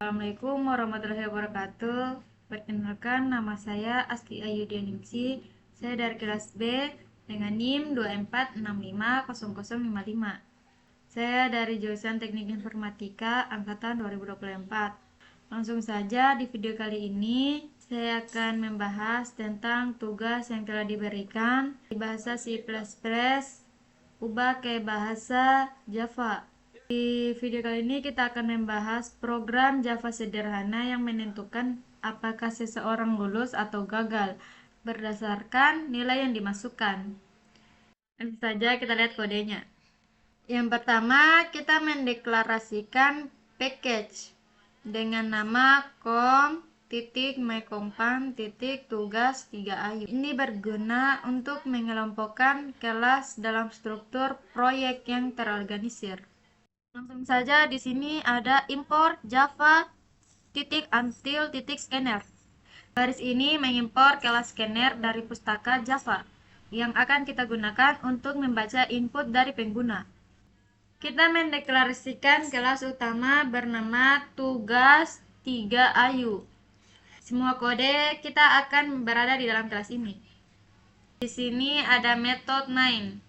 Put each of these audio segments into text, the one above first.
Assalamualaikum warahmatullahi wabarakatuh. Perkenalkan, nama saya Asti Ayudianingsi. Saya dari kelas B dengan NIM 24650055. Saya dari jurusan Teknik Informatika angkatan 2024. Langsung saja di video kali ini saya akan membahas tentang tugas yang telah diberikan di bahasa C++ ubah ke bahasa Java. Di video kali ini kita akan membahas program Java sederhana yang menentukan apakah seseorang lulus atau gagal berdasarkan nilai yang dimasukkan. Langsung saja kita lihat kodenya. Yang pertama, kita mendeklarasikan package dengan nama com.mycompan.tugas3ayu. Ini berguna untuk mengelompokkan kelas dalam struktur proyek yang terorganisir. Langsung saja di sini ada import java.until.scanner. Baris ini mengimpor kelas scanner dari pustaka Java yang akan kita gunakan untuk membaca input dari pengguna. Kita mendeklarasikan kelas utama bernama tugas3ayu. Semua kode kita akan berada di dalam kelas ini. Di sini ada method main.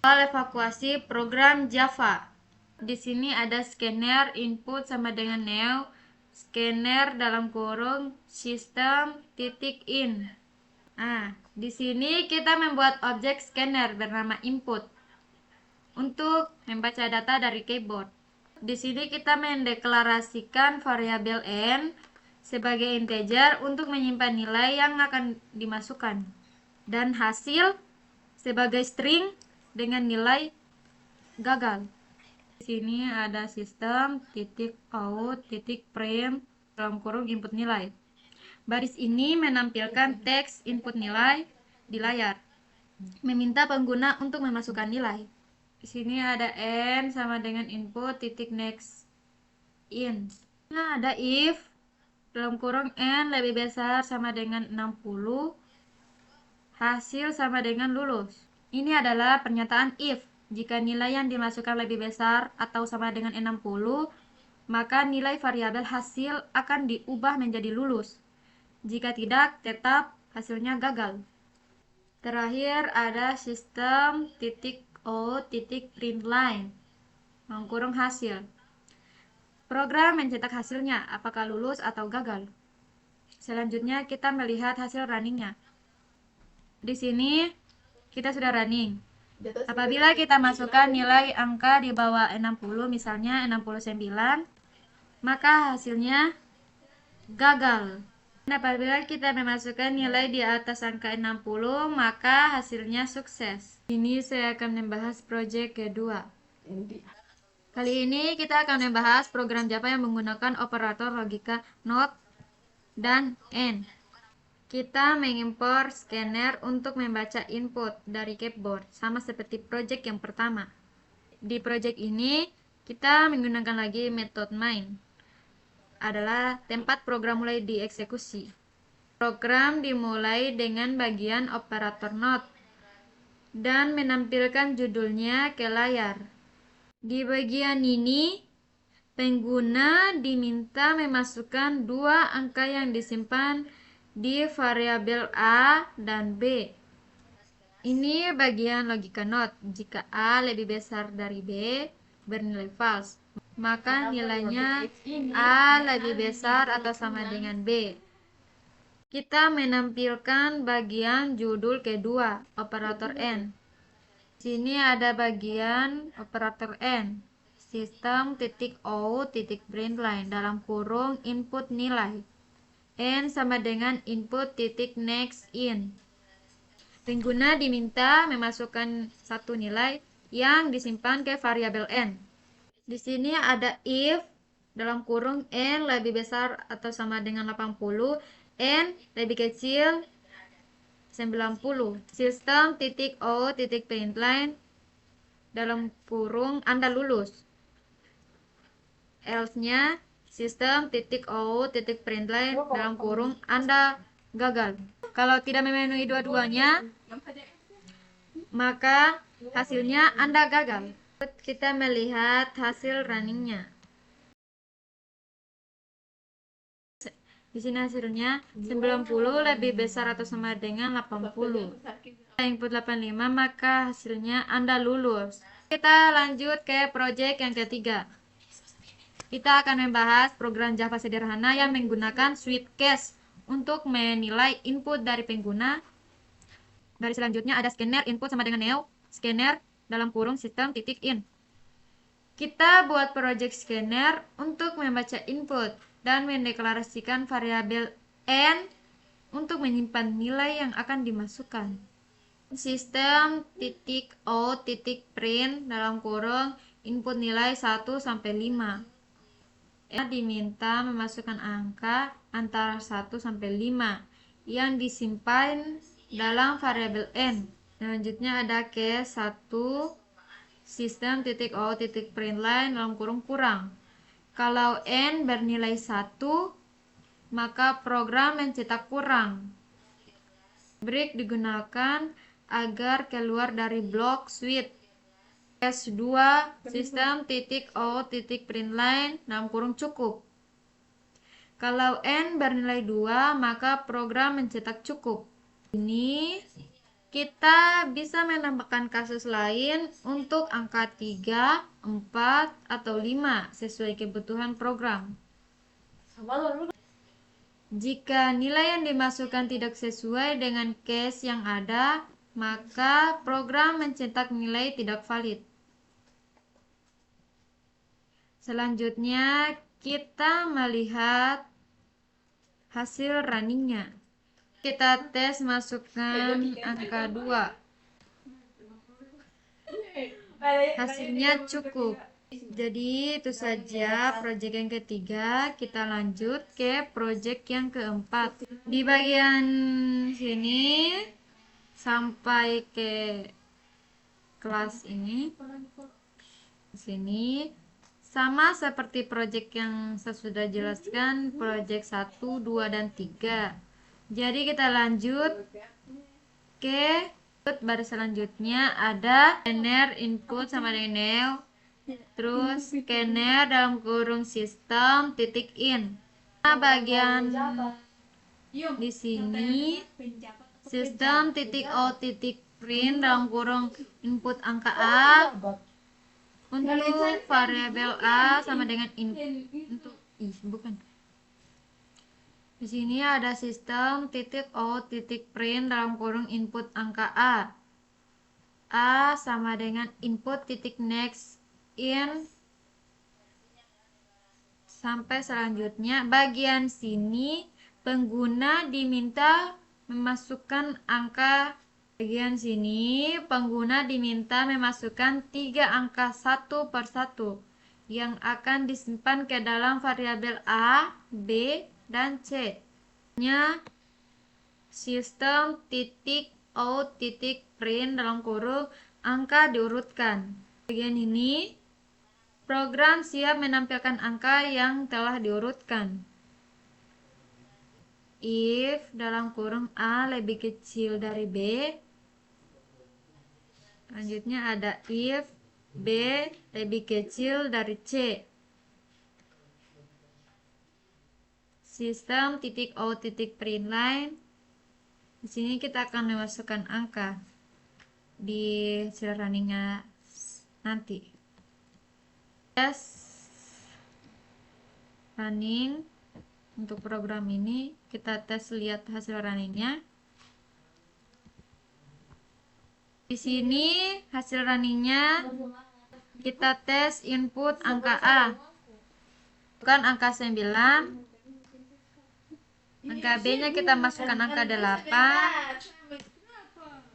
Soal evakuasi program Java. Di sini ada scanner input sama dengan new, scanner dalam kurung system.in. Di sini kita membuat objek scanner bernama input untuk membaca data dari keyboard. Di sini kita mendeklarasikan variabel n sebagai integer untuk menyimpan nilai yang akan dimasukkan dan hasil sebagai string dengan nilai gagal. Di sini ada system.out.print dalam kurung input nilai. Baris ini menampilkan teks input nilai di layar, meminta pengguna untuk memasukkan nilai. Di sini ada n sama dengan input titik next in. Nah, ada if dalam kurung n lebih besar sama dengan 60, hasil sama dengan lulus. Ini adalah pernyataan if. Jika nilai yang dimasukkan lebih besar atau sama dengan 60, maka nilai variabel hasil akan diubah menjadi lulus. Jika tidak, tetap hasilnya gagal. Terakhir ada system.out.println kurung hasil. Program mencetak hasilnya, apakah lulus atau gagal. Selanjutnya kita melihat hasil runningnya. Di sini kita sudah running. Apabila kita masukkan nilai angka di bawah 60, misalnya 69, maka hasilnya gagal. Dan apabila kita memasukkan nilai di atas angka 60, maka hasilnya sukses. Ini saya akan membahas proyek kedua. Kali ini kita akan membahas program Java yang menggunakan operator logika NOT dan AND. Kita mengimpor scanner untuk membaca input dari keyboard, sama seperti proyek yang pertama. Di proyek ini, kita menggunakan lagi method main. Adalah tempat program mulai dieksekusi. Program dimulai dengan bagian operator NOT dan menampilkan judulnya ke layar. Di bagian ini, pengguna diminta memasukkan dua angka yang disimpan di variabel A dan B. Ini bagian logika NOT. Jika A lebih besar dari B, bernilai false, maka nilainya A lebih besar atau sama dengan B. Kita menampilkan bagian judul kedua, operator N. Di sini ada bagian operator N, system.out.println dalam kurung input nilai. N sama dengan input titik next in. Pengguna diminta memasukkan satu nilai yang disimpan ke variabel N. Di sini ada if dalam kurung N lebih besar atau sama dengan 80, N lebih kecil 90. System.out.println dalam kurung Anda lulus. Else-nya system.out.println dalam kurung Anda gagal. Kalau tidak memenuhi dua-duanya, maka hasilnya Anda gagal. Kita melihat hasil runningnya. Di sini hasilnya 90 lebih besar atau sama dengan 80. Input 85, maka hasilnya Anda lulus. Kita lanjut ke project yang ketiga. Kita akan membahas program Java sederhana yang menggunakan switch case untuk menilai input dari pengguna. Dari selanjutnya ada scanner input sama dengan neo, scanner dalam kurung sistem titik in. Kita buat project scanner untuk membaca input dan mendeklarasikan variabel n untuk menyimpan nilai yang akan dimasukkan. Sistem titik o titik print dalam kurung input nilai 1 sampai 5. Diminta memasukkan angka antara 1 sampai 5 yang disimpan dalam variabel n. Selanjutnya ada case 1 sistem titik o titik print line dalam kurung kurang. Kalau n bernilai 1, maka program mencetak kurang. Break digunakan agar keluar dari blok switch. Case 2 sistem titik o titik print line dalam kurung cukup. Kalau n bernilai 2, maka program mencetak cukup. Ini kita bisa menambahkan kasus lain untuk angka 3, 4, atau 5 sesuai kebutuhan program. Jika nilai yang dimasukkan tidak sesuai dengan case yang ada, maka program mencetak nilai tidak valid. Selanjutnya, kita melihat hasil runningnya. Kita tes masukkan angka 2. Hasilnya cukup. Jadi itu saja project yang ketiga. Kita lanjut ke project yang keempat. Di bagian sini sampai ke kelas ini. Sini sama seperti project yang saya sudah jelaskan, project 1, 2, dan 3. Jadi kita lanjut ke baris selanjutnya. Ada scanner input sama dengan neo, terus scanner dalam kurung sistem titik in. Nah, bagian di sini sistem titik o titik print dalam kurung input angka a untuk variabel a sama dengan untuk bukan. Di sini ada sistem titik o titik print dalam kurung input angka a. A sama dengan input titik next in sampai selanjutnya. Bagian sini pengguna diminta memasukkan angka. Bagian sini pengguna diminta memasukkan 3 angka satu per satu yang akan disimpan ke dalam variabel a, b, dan C. Sistem titik o titik print dalam kurung angka diurutkan. Bagian ini program siap menampilkan angka yang telah diurutkan. If dalam kurung a lebih kecil dari b. Selanjutnya ada if b lebih kecil dari c. Sistem titik o titik print line. Di sini kita akan memasukkan angka di hasil runningnya nanti. Tes running untuk program ini, kita tes lihat hasil runningnya. Di sini hasil runningnya kita tes input angka a, bukan angka 9. Angka B-nya kita masukkan angka 8.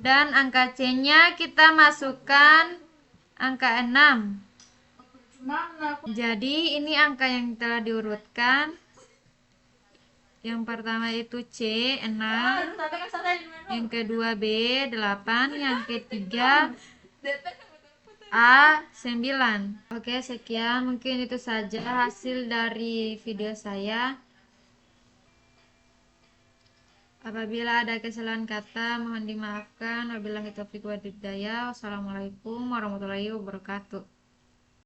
Dan angka C-nya kita masukkan angka 6. Jadi ini angka yang telah diurutkan. Yang pertama itu C, 6. Yang kedua B, 8. Yang ketiga A, 9. Oke, sekian. Mungkin itu saja hasil dari video saya. Apabila ada kesalahan kata, mohon dimaafkan. Wabillahi taufiq wal hidayah. Wassalamualaikum warahmatullahi wabarakatuh.